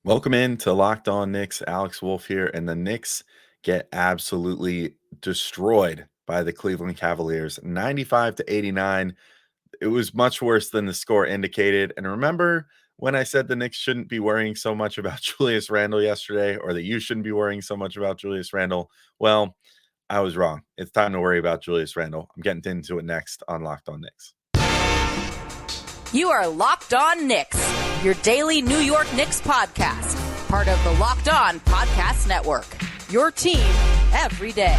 Welcome in to Locked On Knicks. Alex Wolf here, and the Knicks get absolutely destroyed by the Cleveland Cavaliers, 95-89. It was much worse than the score indicated. And remember when I said the Knicks shouldn't be worrying so much about Julius Randle yesterday, or that you shouldn't be worrying so much about Julius Randle? Well, I was wrong. It's time to worry about Julius Randle. I'm getting into it next on Locked On Knicks. You are Locked On Knicks, your daily New York Knicks podcast, part of the Locked On Podcast Network, your team every day.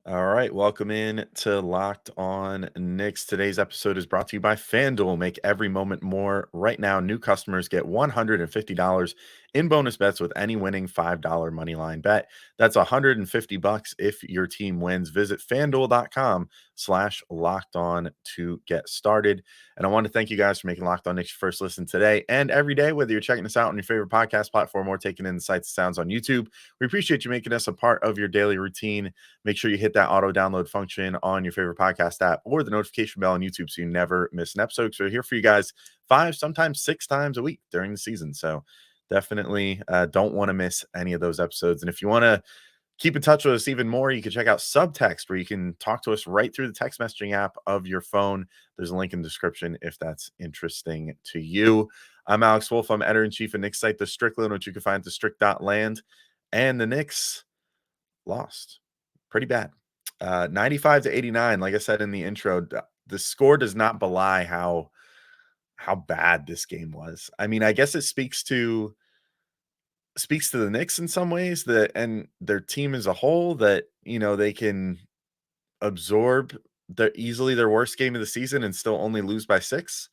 All right, welcome in to Locked On Knicks. Today's episode is brought to you by FanDuel. Make every moment more. Right now, new customers get $150 in bonus bets with any winning $5 moneyline bet. That's $150 if your team wins. Visit FanDuel.com/LockedOn to get started. And I want to thank you guys for making Locked On Knicks your first listen today and every day, whether you're checking us out on your favorite podcast platform or taking in the sights and sounds on YouTube. We appreciate you making us a part of your daily routine. Make sure you hit that auto download function on your favorite podcast app or the notification bell on YouTube so you never miss an episode. So we're here for you guys 5, sometimes 6 times a week during the season. So definitely don't want to miss any of those episodes. And if you want to keep in touch with us even more, you can check out Subtext, where you can talk to us right through the text messaging app of your phone. There's a link in the description if that's interesting to you. I'm Alex Wolf. I'm editor-in-chief of Knicks site, The Strickland, which you can find at thestrick.land. And the Knicks lost pretty bad. 95-89, like I said in the intro. The score does not belie how bad this game was. I mean, I guess it speaks to the Knicks in some ways, that and their team as a whole, that they can absorb easily their worst game of the season and still only lose by 6.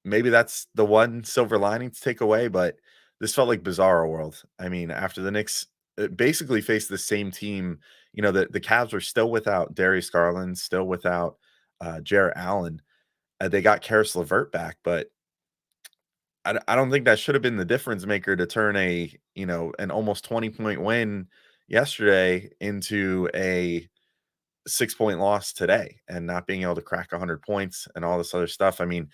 Maybe that's the one silver lining to take away, but this felt like Bizarro World. I mean, after the Knicks basically faced the same team, the Cavs were still without Darius Garland, still without Jarrett Allen. They got Karis LeVert back, but I don't think that should have been the difference maker to turn an almost 20-point win yesterday into a 6-point loss today, and not being able to crack 100 points and all this other stuff. I mean,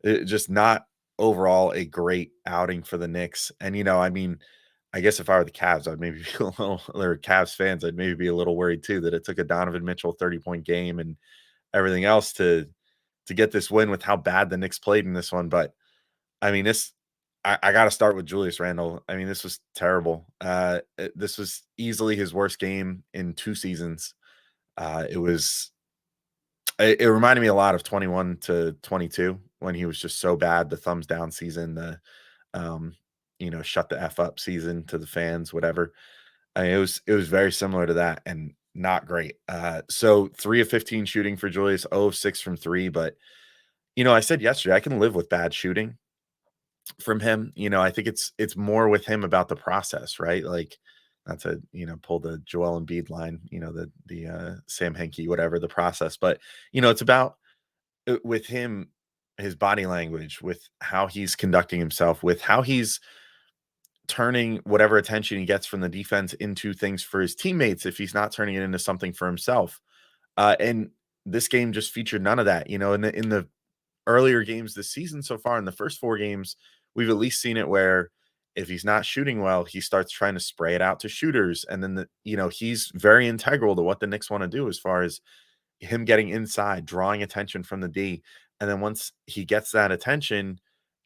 just not overall a great outing for the Knicks. And, I guess if I were the Cavs, I'd maybe be a little, or Cavs fans, I'd maybe be a little worried too, that it took a Donovan Mitchell 30-point game and everything else to get this win with how bad the Knicks played in this one. But I mean, I got to start with Julius Randle. I mean, this was terrible. This was easily his worst game in 2 seasons. It reminded me a lot of 21-22 when he was just so bad. The thumbs down season, the shut the F up season to the fans, whatever. I mean, it was very similar to that, and not great. So 3 of 15 shooting for Julius, 0 of 6 from 3. But I said yesterday, I can live with bad shooting from him. I think it's more with him about the process, right? Like, not to pull the Joel Embiid line, the Sam Hinkie, whatever, the process, but it's about with him, his body language, with how he's conducting himself, with how he's turning whatever attention he gets from the defense into things for his teammates, if he's not turning it into something for himself. And this game just featured none of that. In the earlier games this season so far, in the first 4 games, we've at least seen it where if he's not shooting well, he starts trying to spray it out to shooters. And then, he's very integral to what the Knicks want to do, as far as him getting inside, drawing attention from the D. And then once he gets that attention,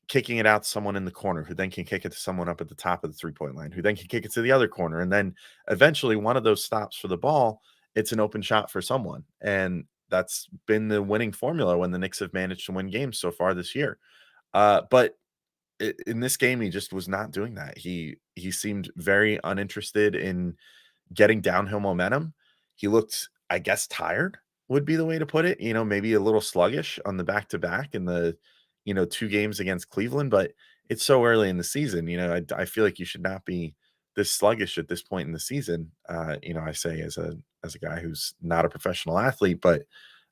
kicking it out to someone in the corner, who then can kick it to someone up at the top of the 3-point line, who then can kick it to the other corner. And then eventually one of those stops for the ball, it's an open shot for someone. And that's been the winning formula when the Knicks have managed to win games so far this year. But in this game, he just was not doing that. He seemed very uninterested in getting downhill momentum. He looked, I guess, tired would be the way to put it. Maybe a little sluggish on the back-to-back in the 2 games against Cleveland. But it's so early in the season. I feel like you should not be this sluggish at this point in the season. I say as a guy who's not a professional athlete, but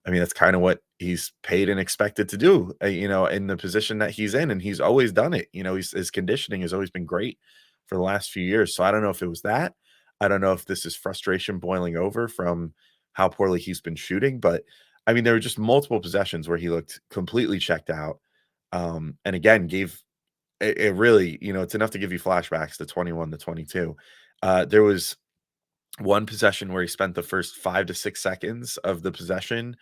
I mean, that's kind of what he's paid and expected to do, in the position that he's in. And he's always done it. His conditioning has always been great for the last few years. So I don't know if it was that. I don't know if this is frustration boiling over from how poorly he's been shooting. But I mean, there were just multiple possessions where he looked completely checked out. And again, gave it really, it's enough to give you flashbacks to 21 to 22. There was one possession where he spent the first 5 to 6 seconds of the possession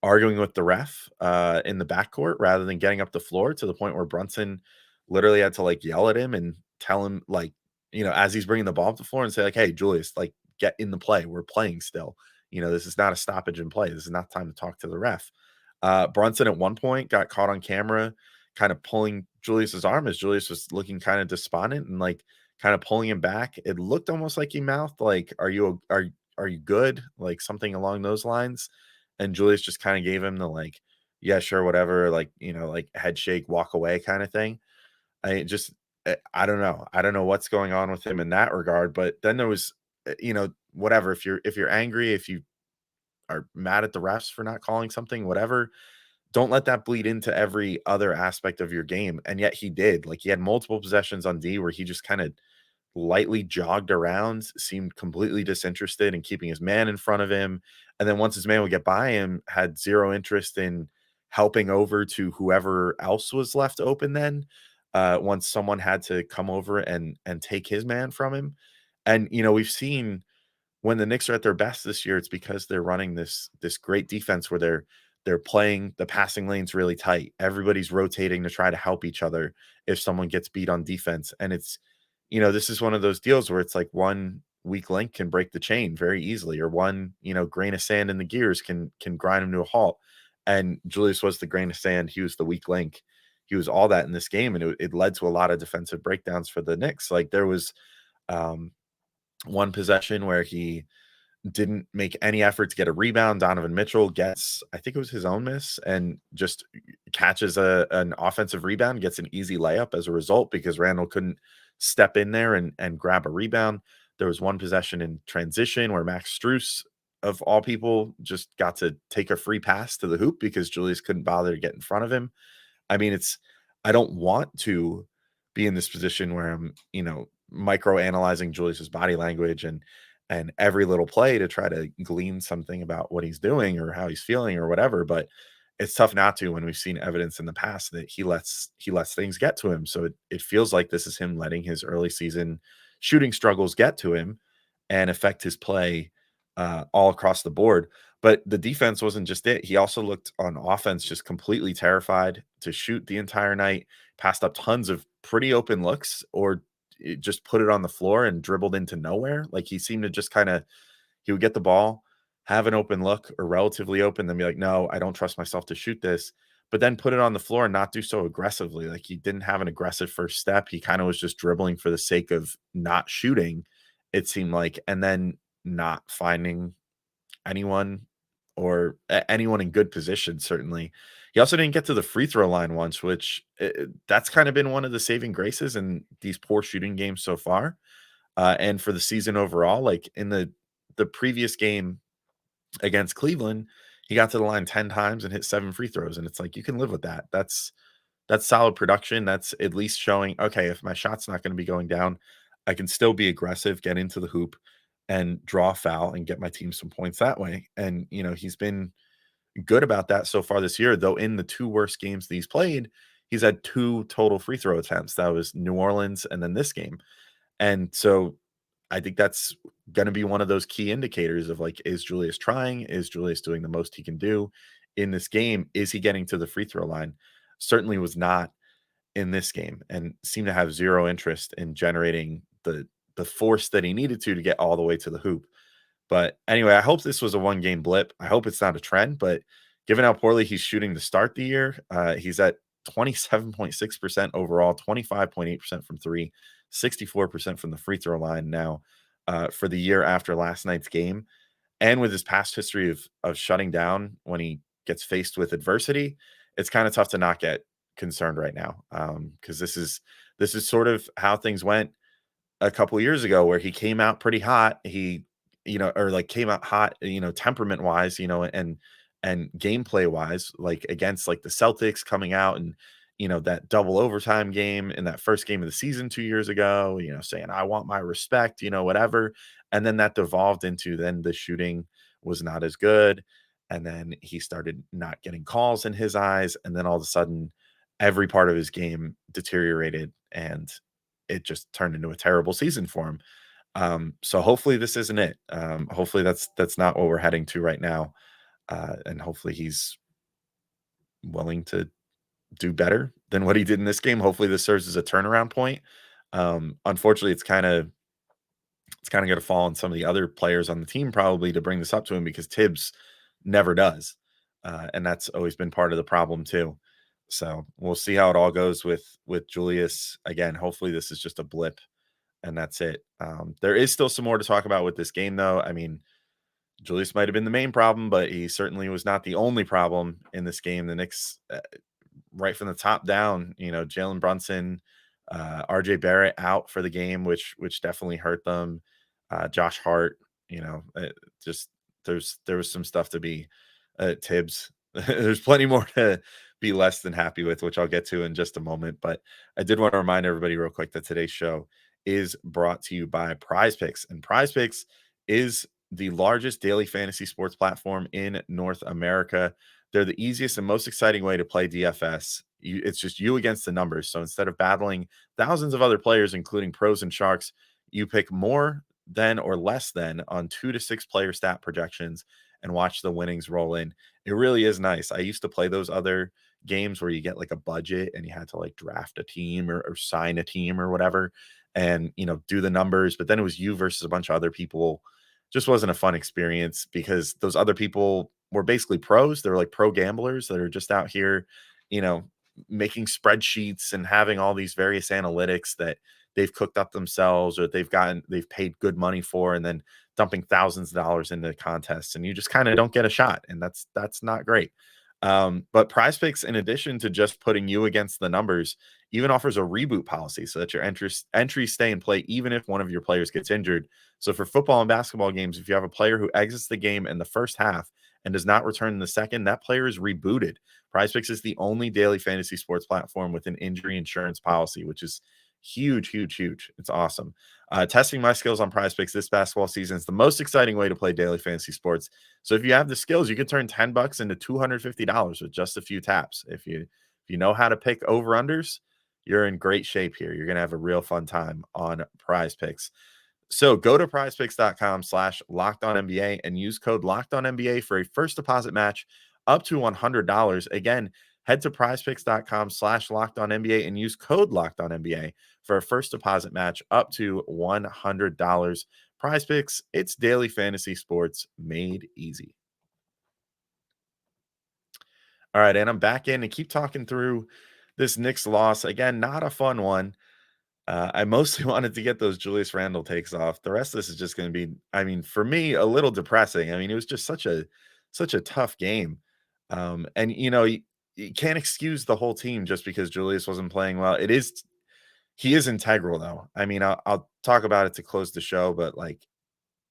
arguing with the ref in the backcourt rather than getting up the floor, to the point where Brunson literally had to like yell at him and tell him, like, as he's bringing the ball up the floor, and say like, "Hey, Julius, like, get in the play. We're playing still. This is not a stoppage in play. This is not time to talk to the ref." Brunson at one point got caught on camera kind of pulling Julius's arm as Julius was looking kind of despondent and like kind of pulling him back. It looked almost like he mouthed like, are you good?" Like something along those lines. And Julius just kind of gave him the like, "Yeah, sure, whatever," like, like head shake, walk away kind of thing. I don't know. I don't know what's going on with him in that regard. But then there was, whatever. If you're angry, if you are mad at the refs for not calling something, whatever, don't let that bleed into every other aspect of your game. And yet he did. Like, he had multiple possessions on D where he just kind of lightly jogged around, seemed completely disinterested in keeping his man in front of him. And then once his man would get by him, had zero interest in helping over to whoever else was left open then. Once someone had to come over and take his man from him. And we've seen when the Knicks are at their best this year, it's because they're running this great defense where they're playing the passing lanes really tight. Everybody's rotating to try to help each other if someone gets beat on defense. And it's, this is one of those deals where it's like one weak link can break the chain very easily, or one, grain of sand in the gears can grind them to a halt. And Julius was the grain of sand. He was the weak link. He was all that in this game. And it led to a lot of defensive breakdowns for the Knicks. Like, there was um, one possession where he didn't make any effort to get a rebound. Donovan Mitchell gets, I think it was his own miss, and just catches an offensive rebound, gets an easy layup as a result because Randle couldn't step in there and grab a rebound. There was one possession in transition where Max Strus, of all people, just got to take a free pass to the hoop because Julius couldn't bother to get in front of him. I mean, I don't want to be in this position where I'm, micro analyzing Julius's body language and every little play to try to glean something about what he's doing or how he's feeling or whatever. But it's tough not to when we've seen evidence in the past that he lets things get to him. So it feels like this is him letting his early season shooting struggles get to him and affect his play all across the board. But the defense wasn't just it. He also looked on offense just completely terrified to shoot the entire night, passed up tons of pretty open looks, or just put it on the floor and dribbled into nowhere. Like, he seemed to just he would get the ball, have an open look or relatively open, then be like, "No, I don't trust myself to shoot this." But then put it on the floor and not do so aggressively. Like, he didn't have an aggressive first step. He kind of was just dribbling for the sake of not shooting, it seemed like, and then not finding anyone or anyone in good position, certainly. He also didn't get to the free throw line once, which that's kind of been one of the saving graces in these poor shooting games so far. And for the season overall, like in the previous game against Cleveland, he got to the line 10 times and hit 7 free throws. And it's like, you can live with that. That's solid production. That's at least showing, okay, if my shot's not going to be going down, I can still be aggressive, get into the hoop and draw a foul and get my team some points that way. And, he's been good about that so far this year, though in the 2 worst games that he's played, he's had 2 total free throw attempts. That was New Orleans and then this game. And so I think that's going to be one of those key indicators of like, is Julius trying? Is Julius doing the most he can do in this game? Is he getting to the free throw line? Certainly was not in this game, and seemed to have zero interest in generating the force that he needed to get all the way to the hoop. But anyway, I hope this was a one game blip. I hope it's not a trend, but given how poorly he's shooting to start the year, he's at 27.6% overall, 25.8% from three, 64% from the free throw line now for the year after last night's game. And with his past history of shutting down when he gets faced with adversity, it's kind of tough to not get concerned right now, because this is sort of how things went a couple years ago, where he came out pretty hot. He, or like came out hot, temperament wise, and gameplay wise, like against like the Celtics coming out and, that double overtime game in that first game of the season 2 years ago, saying, "I want my respect," whatever. And then that devolved into then the shooting was not as good. and then he started not getting calls in his eyes, and then all of a sudden, every part of his game deteriorated, and it just turned into a terrible season for him. So hopefully this isn't it. Hopefully that's not what we're heading to right now, and hopefully he's willing to do better than what he did in this game. Hopefully this serves as a turnaround point. Unfortunately, it's kind of going to fall on some of the other players on the team probably to bring this up to him because Tibbs never does, and that's always been part of the problem too. So we'll see how it all goes with Julius. Again, hopefully this is just a blip and that's it. There is still some more to talk about with this game, though. I mean, Julius might have been the main problem, but he certainly was not the only problem in this game. The Knicks, right from the top down, Jalen Brunson, RJ Barrett out for the game, which definitely hurt them. Josh Hart, just there was some stuff to be Tibbs. There's plenty more to be less than happy with, which I'll get to in just a moment. But I did want to remind everybody real quick that today's show is brought to you by PrizePicks, and PrizePicks is the largest daily fantasy sports platform in North America. They're the easiest and most exciting way to play DFS. It's just you against the numbers. So instead of battling thousands of other players, including pros and sharks, you pick more than or less than on 2 to 6 player stat projections and watch the winnings roll in. It really is nice. I used to play those other games where you get like a budget and you had to like draft a team or sign a team or whatever and do the numbers, but then it was you versus a bunch of other people. Just wasn't a fun experience because those other people were basically pros. They're like pro gamblers that are just out here, you know, making spreadsheets and having all these various analytics that they've cooked up themselves or they've paid good money for, and then dumping thousands of dollars into contests, and you just kind of don't get a shot, and that's not great. But PrizePicks, in addition to just putting you against the numbers, even offers a reboot policy so that your entries stay in play even if one of your players gets injured. So for football and basketball games, if you have a player who exits the game in the first half and does not return in the second, that player is rebooted. PrizePicks is the only daily fantasy sports platform with an injury insurance policy, which is huge, huge, huge. It's awesome. Testing my skills on PrizePicks this basketball season is the most exciting way to play daily fantasy sports. So if you have the skills, you can turn $10 into $250 with just a few taps. If you know how to pick over unders, you're in great shape here. You're going to have a real fun time on PrizePicks. So go to prizepicks.com/lockedonnba and use code LockedOnNBA for a first deposit match up to $100. Again, head to prizepicks.com/lockedonnba and use code LockedOnNBA for a first deposit match up to $100. PrizePicks, it's daily fantasy sports made easy. All right, and I'm back in and keep talking through this Knicks loss. Again, not a fun one. I mostly wanted to get those Julius Randle takes off. The rest of this is just going to be, I mean, for me, a little depressing. I mean, it was just such a tough game. And you can't excuse the whole team just because Julius wasn't playing well. He is integral though. I mean, I'll talk about it to close the show, but like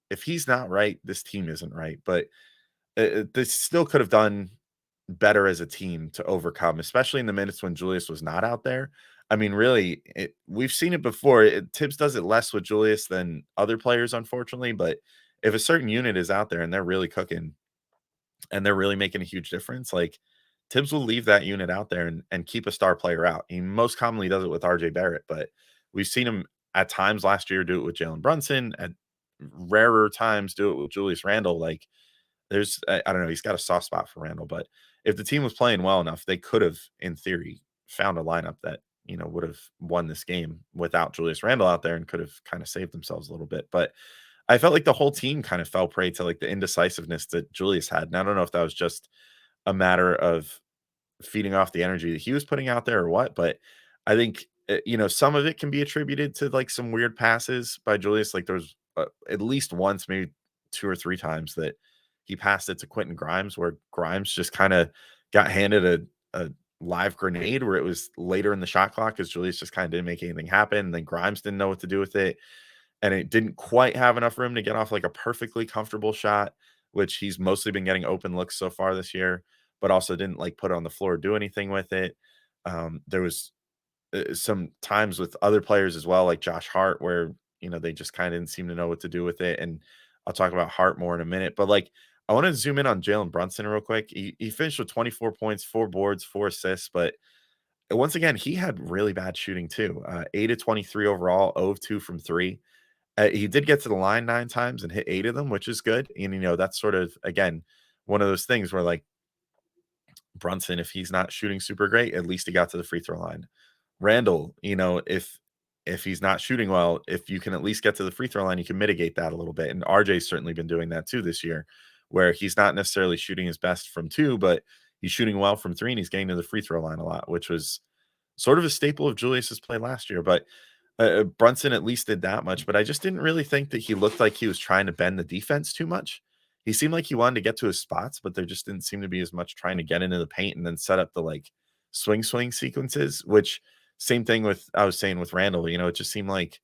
if he's not right, this team isn't right. But they still could have done better as a team to overcome, especially in the minutes when Julius was not out there. I mean, really, we've seen it before. Tibbs does it less with Julius than other players, unfortunately. But if a certain unit is out there and they're really cooking and they're really making a huge difference, like Tibbs will leave that unit out there and keep a star player out. He most commonly does it with RJ Barrett, but we've seen him at times last year do it with Jalen Brunson, at rarer times do it with Julius Randle. Like I don't know, he's got a soft spot for Randall, but if the team was playing well enough, they could have, in theory, found a lineup that, would have won this game without Julius Randle out there and could have kind of saved themselves a little bit. But I felt like the whole team kind of fell prey to like the indecisiveness that Julius had. And I don't know if that was just a matter of feeding off the energy that he was putting out there or what, but I think, some of it can be attributed to like some weird passes by Julius. Like there was at least once, maybe 2 or 3 times that he passed it to Quentin Grimes, where Grimes just kind of got handed a live grenade where it was later in the shot clock because Julius just kind of didn't make anything happen. And then Grimes didn't know what to do with it. And it didn't quite have enough room to get off like a perfectly comfortable shot, which he's mostly been getting open looks so far this year, but also didn't like put it on the floor or do anything with it. There was some times with other players as well, like Josh Hart, where, they just kind of didn't seem to know what to do with it. And I'll talk about Hart more in a minute, but like, I want to zoom in on Jalen Brunson real quick. He finished with 24 points, 4 boards, 4 assists, but once again, he had really bad shooting too. 8 of 23 overall, 0 of 2 from 3. He did get to the line 9 times and hit 8 of them, which is good. And, that's sort of, again, one of those things where, like, Brunson, if he's not shooting super great, at least he got to the free throw line. Randle, if he's not shooting well, if you can at least get to the free throw line, you can mitigate that a little bit. And RJ's certainly been doing that too this year, where he's not necessarily shooting his best from 2, but he's shooting well from 3 and he's getting to the free throw line a lot, which was sort of a staple of Julius's play last year. But Brunson at least did that much, but I just didn't really think that he looked like he was trying to bend the defense too much. He seemed like he wanted to get to his spots, but there just didn't seem to be as much trying to get into the paint and then set up the like swing sequences, which same thing with I was saying with Randle, it just seemed like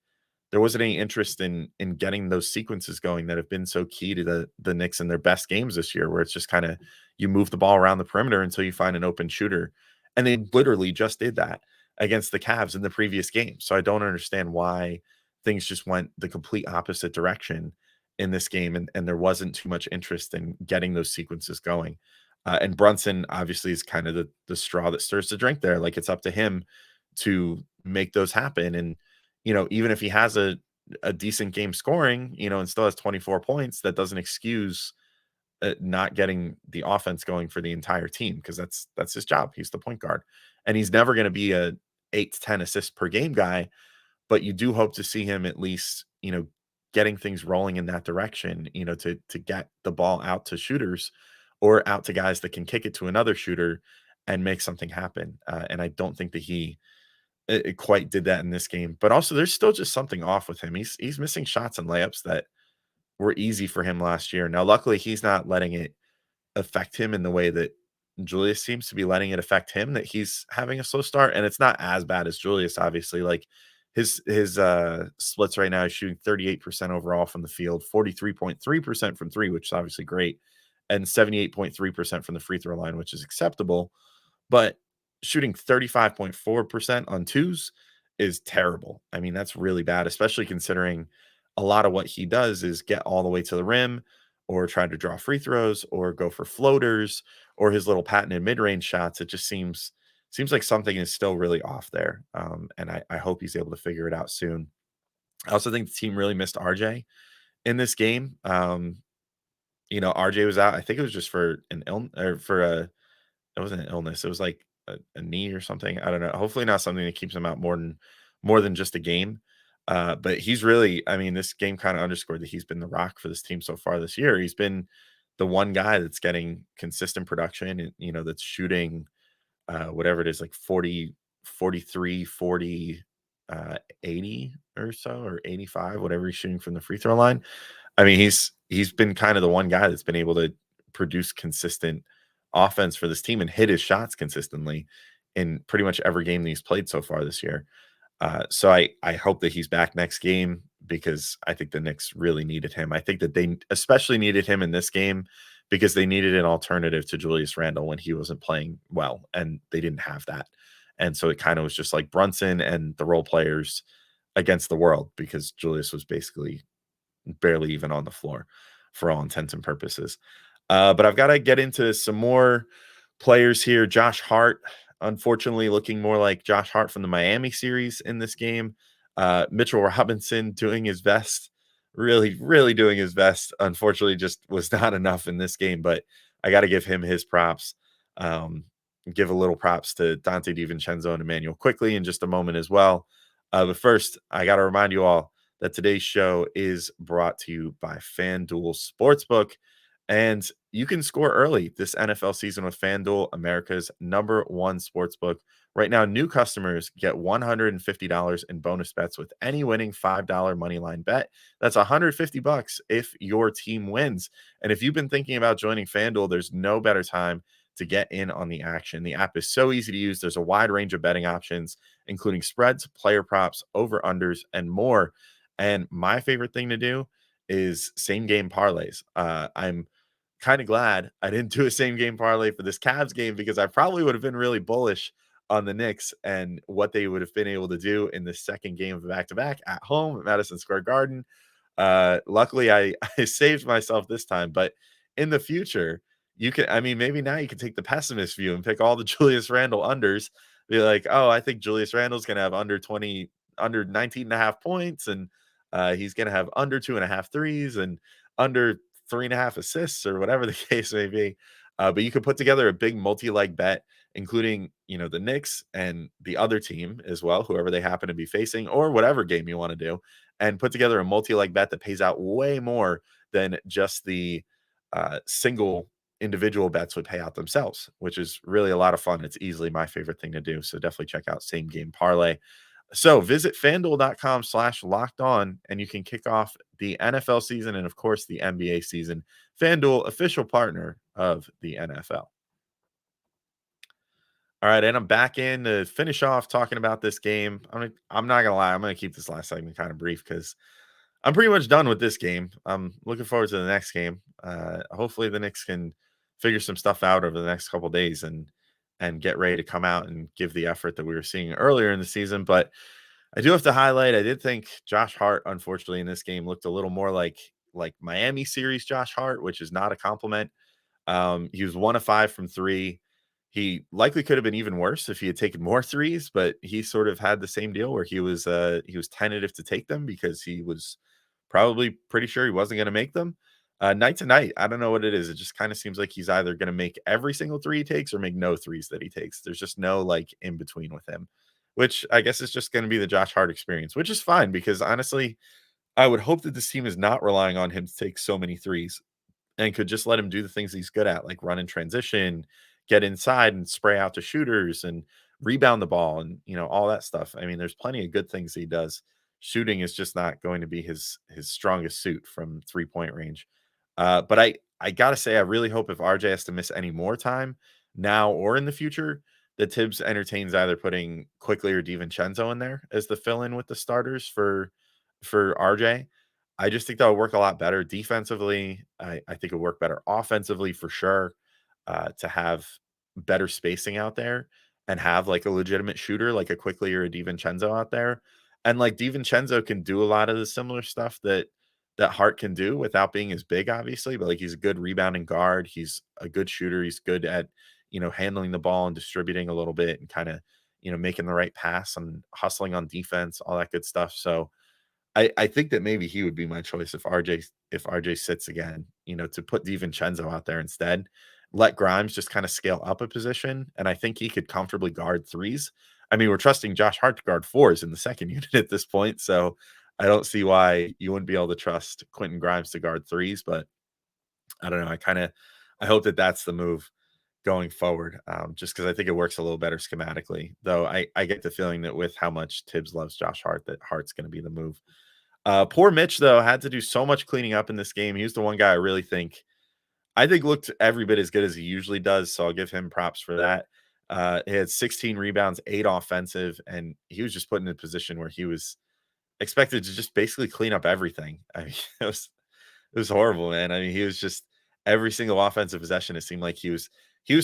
there wasn't any interest in getting those sequences going that have been so key to the Knicks in their best games this year, where it's just kind of you move the ball around the perimeter until you find an open shooter. And they literally just did that against the Cavs in the previous game. So I don't understand why things just went the complete opposite direction in this game, and there wasn't too much interest in getting those sequences going. And Brunson obviously is kind of the straw that stirs the drink there. Like, it's up to him to make those happen. And, even if he has a decent game scoring, and still has 24 points, that doesn't excuse not getting the offense going for the entire team, because that's his job. He's the point guard, and he's never going to be a 8 to 10 assists per game guy, but you do hope to see him at least, getting things rolling in that direction, to get the ball out to shooters or out to guys that can kick it to another shooter and make something happen. And I don't think that he quite did that in this game. But also, there's still just something off with him. He's missing shots and layups that were easy for him last year. Now, luckily, he's not letting it affect him in the way that Julius seems to be letting it affect him, that he's having a slow start. And it's not as bad as Julius, obviously. Like, his splits right now is shooting 38% overall from the field, 43.3% from 3, which is obviously great, and 78.3% from the free throw line, which is acceptable. But shooting 35.4% on twos is terrible. I mean, that's really bad, especially considering a lot of what he does is get all the way to the rim or try to draw free throws or go for floaters or his little patented mid-range shots. It just seems like something is still really off there. And I hope he's able to figure it out soon. I also think the team really missed RJ in this game. RJ was out. I think it was just for an illness, or for it wasn't an illness. It was like a knee or something. I don't know. Hopefully not something that keeps him out more than just a game. But he's really, I mean, this game kind of underscored that he's been the rock for this team so far this year. He's been the one guy that's getting consistent production and, that's shooting whatever it is, like 40, 43, 40, 80 or so, or 85, whatever he's shooting from the free throw line. I mean, he's been kind of the one guy that's been able to produce consistent offense for this team and hit his shots consistently in pretty much every game that he's played so far this year. So I hope that he's back next game, because I think the Knicks really needed him. I think that they especially needed him in this game because they needed an alternative to Julius Randle when he wasn't playing well, and they didn't have that. And so it kind of was just like Brunson and the role players against the world, because Julius was basically barely even on the floor for all intents and purposes. But I've got to get into some more players here. Josh Hart, unfortunately, looking more like Josh Hart from the Miami series in this game. Mitchell Robinson doing his best, really, really doing his best. Unfortunately, just was not enough in this game, but I got to give him his props. Give a little props to Dante DiVincenzo and Emmanuel quickly in just a moment as well. But first, I got to remind you all that today's show is brought to you by FanDuel Sportsbook. And you can score early this NFL season with FanDuel, America's #1 sportsbook. Right now, new customers get $150 in bonus bets with any winning $5 moneyline bet. That's $150 if your team wins. And if you've been thinking about joining FanDuel, there's no better time to get in on the action. The app is so easy to use. There's a wide range of betting options, including spreads, player props, over-unders, and more. And my favorite thing to do is same-game parlays. I'm kind of glad I didn't do a same-game parlay for this Cavs game, because I probably would have been really bullish on the Knicks and what they would have been able to do in the second game of a back-to-back at home at Madison Square Garden. Luckily, I saved myself this time, but in the future, you can, I mean, maybe now you can take the pessimist view and pick all the Julius Randle unders. Be like, oh, I think Julius Randle's going to have under 20, under 19 and a half points. And he's going to have under 2.5 threes and under 3.5 assists or whatever the case may be. But you could put together a big multi-leg bet, including, the Knicks and the other team as well, whoever they happen to be facing, or whatever game you want to do, and put together a multi-leg bet that pays out way more than just the single individual bets would pay out themselves, which is really a lot of fun. It's easily my favorite thing to do. So definitely check out Same Game Parlay. So visit fanduel.com/locked on, and you can kick off the NFL season and, of course, the NBA season. FanDuel, official partner of the NFL. All right, and I'm back in to finish off talking about this game. I'm not gonna lie, I'm gonna keep this last segment kind of brief because I'm pretty much done with this game. I'm looking forward to the next game. Hopefully, the Knicks can figure some stuff out over the next couple days and get ready to come out and give the effort that we were seeing earlier in the season. But I do have to highlight, I did think Josh Hart, unfortunately, in this game looked a little more like Miami series Josh Hart, which is not a compliment. He was 1 of 5 from 3. He likely could have been even worse if he had taken more threes, but he sort of had the same deal where he was tentative to take them because he was probably pretty sure he wasn't going to make them. Night to night, I don't know what it is. It just kind of seems like he's either going to make every single three he takes or make no threes that he takes. There's just no like in between with him, which I guess is just going to be the Josh Hart experience, which is fine because honestly, I would hope that this team is not relying on him to take so many threes and could just let him do the things he's good at, like run in transition, get inside and spray out to shooters and rebound the ball and all that stuff. I mean, there's plenty of good things he does. Shooting is just not going to be his strongest suit from 3-point range. But I gotta say, I really hope if RJ has to miss any more time now or in the future, that Tibbs entertains either putting Quickly or DiVincenzo in there as the fill-in with the starters for RJ. I just think that would work a lot better defensively. I think it would work better offensively for sure, to have better spacing out there and have like a legitimate shooter like a Quickly or a DiVincenzo out there. And like DiVincenzo can do a lot of the similar stuff that Hart can do without being as big, obviously, but like he's a good rebounding guard. He's a good shooter. He's good at, handling the ball and distributing a little bit and kind of, making the right pass and hustling on defense, all that good stuff. So I think that maybe he would be my choice if RJ sits again, to put DiVincenzo out there instead. Let Grimes just kind of scale up a position, and I think he could comfortably guard threes. I mean, we're trusting Josh Hart to guard fours in the second unit at this point, so I don't see why you wouldn't be able to trust Quentin Grimes to guard threes, but I don't know. I hope that that's the move going forward, just because I think it works a little better schematically. Though I get the feeling that with how much Tibbs loves Josh Hart, that Hart's going to be the move. Poor Mitch, though, had to do so much cleaning up in this game. He was the one guy I think looked every bit as good as he usually does, so I'll give him props for that. He had 16 rebounds, 8 offensive, and he was just put in a position where he was expected to just basically clean up everything. I mean, it was horrible, man. I mean, he was just every single offensive possession, it seemed like he was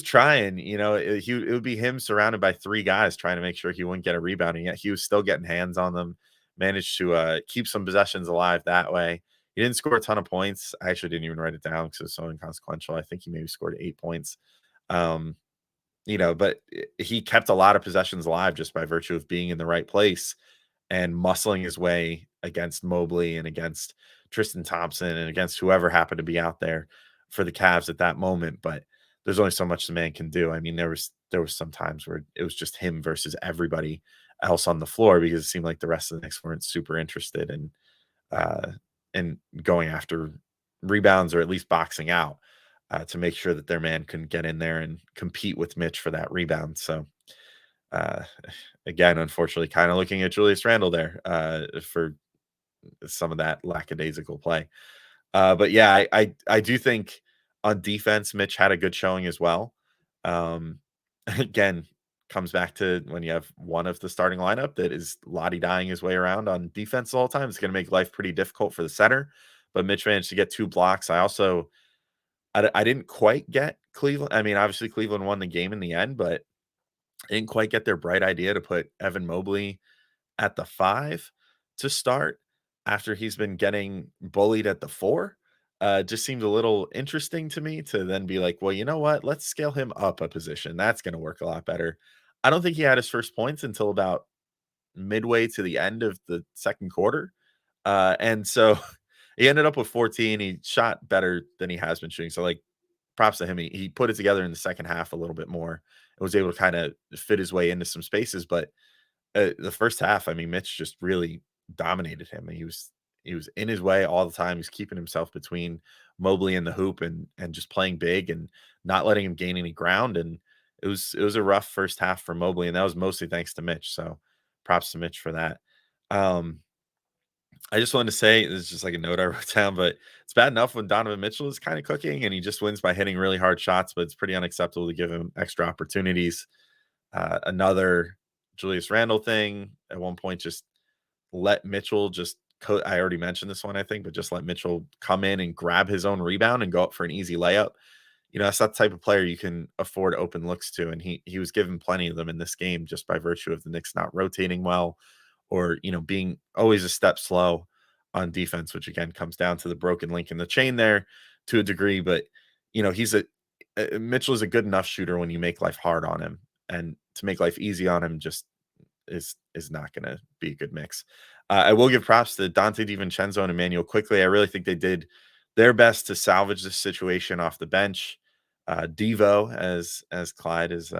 trying, it would be him surrounded by 3 guys trying to make sure he wouldn't get a rebound, and yet he was still getting hands on them, managed to keep some possessions alive that way. He didn't score a ton of points. I actually didn't even write it down because it was so inconsequential. I think he maybe scored 8 points. Um, but he kept a lot of possessions alive just by virtue of being in the right place and muscling his way against Mobley and against Tristan Thompson and against whoever happened to be out there for the Cavs at that moment. But there's only so much the man can do. I mean, there was some times where it was just him versus everybody else on the floor because it seemed like the rest of the Knicks weren't super interested in going after rebounds or at least boxing out to make sure that their man couldn't get in there and compete with Mitch for that rebound. So uh, again, unfortunately, kind of looking at Julius Randle there for some of that lackadaisical play. But yeah, I do think on defense, Mitch had a good showing as well. Again, comes back to when you have one of the starting lineup that is Lottie dying his way around on defense all the time. It's going to make life pretty difficult for the center. But Mitch managed to get 2 blocks. I didn't quite get Cleveland. I mean, obviously Cleveland won the game in the end, but I didn't quite get their bright idea to put Evan Mobley at the 5 to start after he's been getting bullied at the 4. just seemed a little interesting to me to then be like, well, you know what? Let's scale him up a position. That's going to work a lot better. I don't think he had his first points until about midway to the end of the second quarter. And so he ended up with 14. He shot better than he has been shooting. So, like, props to him. He put it together in the second half a little bit more and was able to kind of fit his way into some spaces. But the first half, I mean, Mitch just really dominated him. He was in his way all the time. He's keeping himself between Mobley and the hoop and just playing big and not letting him gain any ground. And it was a rough first half for Mobley, and that was mostly thanks to Mitch. So props to Mitch for that. Um, I just wanted to say this is just like a note I wrote down, but it's bad enough when Donovan Mitchell is kind of cooking and he just wins by hitting really hard shots, but it's pretty unacceptable to give him extra opportunities. Another Julius Randle thing at one point, just let Mitchell just I already mentioned this one, I think, but just let Mitchell come in and grab his own rebound and go up for an easy layup. That's not the type of player you can afford open looks to. And he was given plenty of them in this game just by virtue of the Knicks not rotating well or, being always a step slow on defense, which again comes down to the broken link in the chain there to a degree. But, Mitchell is a good enough shooter when you make life hard on him. And to make life easy on him just is not going to be a good mix. I will give props to Dante DiVincenzo and Emmanuel Quickly. I really think they did their best to salvage this situation off the bench. Devo, as Clyde is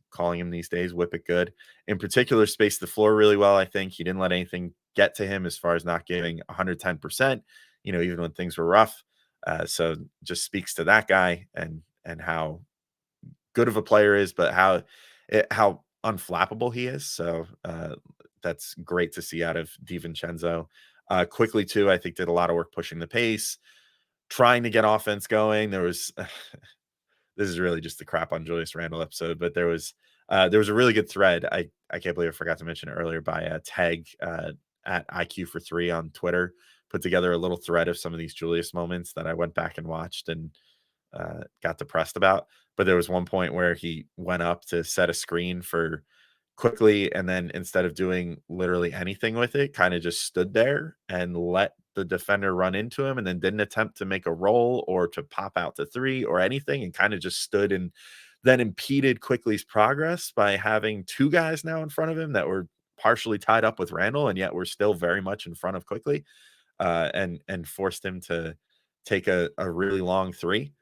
calling him these days, whip it good. In particular, spaced the floor really well. I think he didn't let anything get to him as far as not giving 110%. Even when things were rough. So just speaks to that guy and how good of a player is, but how unflappable he is. So that's great to see out of DiVincenzo. Quickly too, I think did a lot of work pushing the pace, trying to get offense going. There was this is really just the crap on Julius Randle episode, but there was a really good thread. I can't believe I forgot to mention it earlier by Tag at IQ for 3 on Twitter. Put together a little thread of some of these Julius moments that I went back and watched and got depressed about. But there was one point where he went up to set a screen for Quickly, and then instead of doing literally anything with it, kind of just stood there and let the defender run into him and then didn't attempt to make a roll or to pop out to three or anything, and kind of just stood and then impeded Quickly's progress by having two guys now in front of him that were partially tied up with Randle, and yet we're still very much in front of Quickly, and forced him to take a really long three.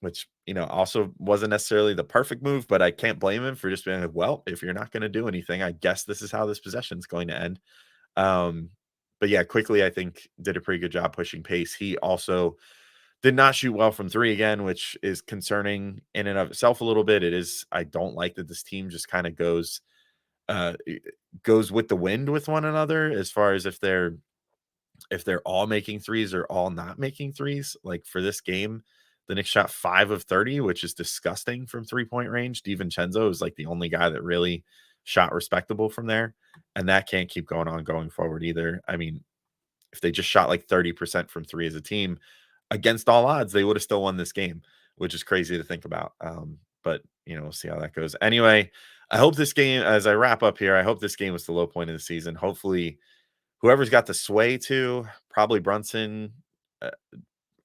Which, also wasn't necessarily the perfect move, but I can't blame him for just being like, well, if you're not going to do anything, I guess this is how this possession is going to end. But yeah, Quickly, I think, did a pretty good job pushing pace. He also did not shoot well from three again, which is concerning in and of itself a little bit. I don't like that this team just kind of goes with the wind with one another as far as if they're all making threes or all not making threes. Like for this game, the Knicks shot 5 of 30, which is disgusting from 3-point range. DiVincenzo is like the only guy that really shot respectable from there. And that can't keep going on going forward either. I mean, if they just shot like 30% from three as a team against all odds, they would have still won this game, which is crazy to think about. But we'll see how that goes. Anyway, I hope this game, as I wrap up here, I hope this game was the low point of the season. Hopefully whoever's got the sway to, probably Brunson,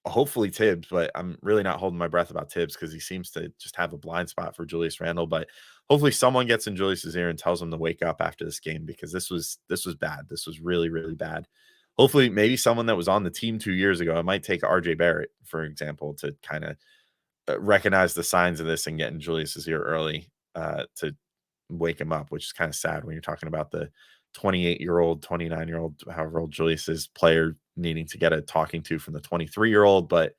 hopefully Tibbs, but I'm really not holding my breath about Tibbs because he seems to just have a blind spot for Julius Randle. But hopefully someone gets in Julius's ear and tells him to wake up after this game, because this was bad. This was really, really bad. Hopefully maybe someone that was on the team 2 years ago, it might take RJ Barrett, for example, to kind of recognize the signs of this and get in Julius's ear early to wake him up, which is kind of sad when you're talking about the 28-year-old, 29-year-old, however old Julius is, player needing to get a talking to from the 23-year-old. But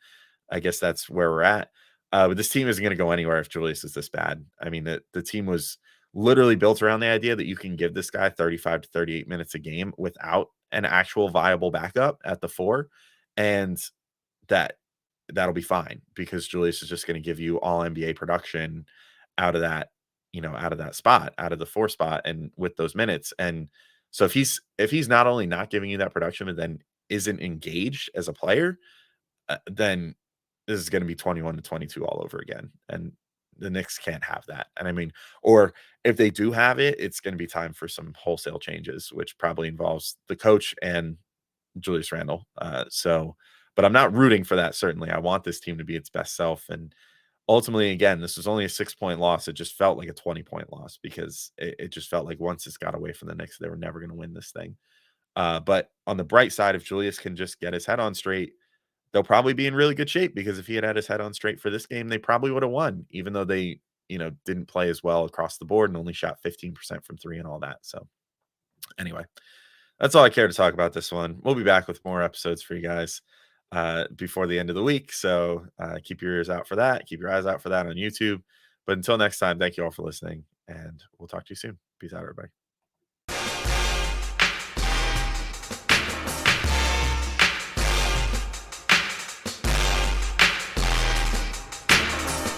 I guess that's where we're at. But this team isn't going to go anywhere if Julius is this bad. I mean, the team was literally built around the idea that you can give this guy 35 to 38 minutes a game without an actual viable backup at the 4, and that'll be fine, because Julius is just going to give you all NBA production out of that, out of that spot, out of the 4 spot, and with those minutes. And so if he's not only not giving you that production, but then isn't engaged as a player, then this is going to be 21 to 22 all over again. And the Knicks can't have that. And I mean, or if they do have it, it's going to be time for some wholesale changes, which probably involves the coach and Julius Randle. So But I'm not rooting for that, certainly. I want this team to be its best self. And ultimately, again, this was only a 6-point loss. It just felt like a 20-point loss because it just felt like once this got away from the Knicks, they were never going to win this thing. But on the bright side, if Julius can just get his head on straight, they'll probably be in really good shape, because if he had his head on straight for this game, they probably would have won, even though they, didn't play as well across the board and only shot 15% from three and all that. So anyway, that's all I care to talk about this one. We'll be back with more episodes for you guys before the end of the week. So keep your ears out for that. Keep your eyes out for that on YouTube. But until next time, thank you all for listening, and we'll talk to you soon. Peace out, everybody.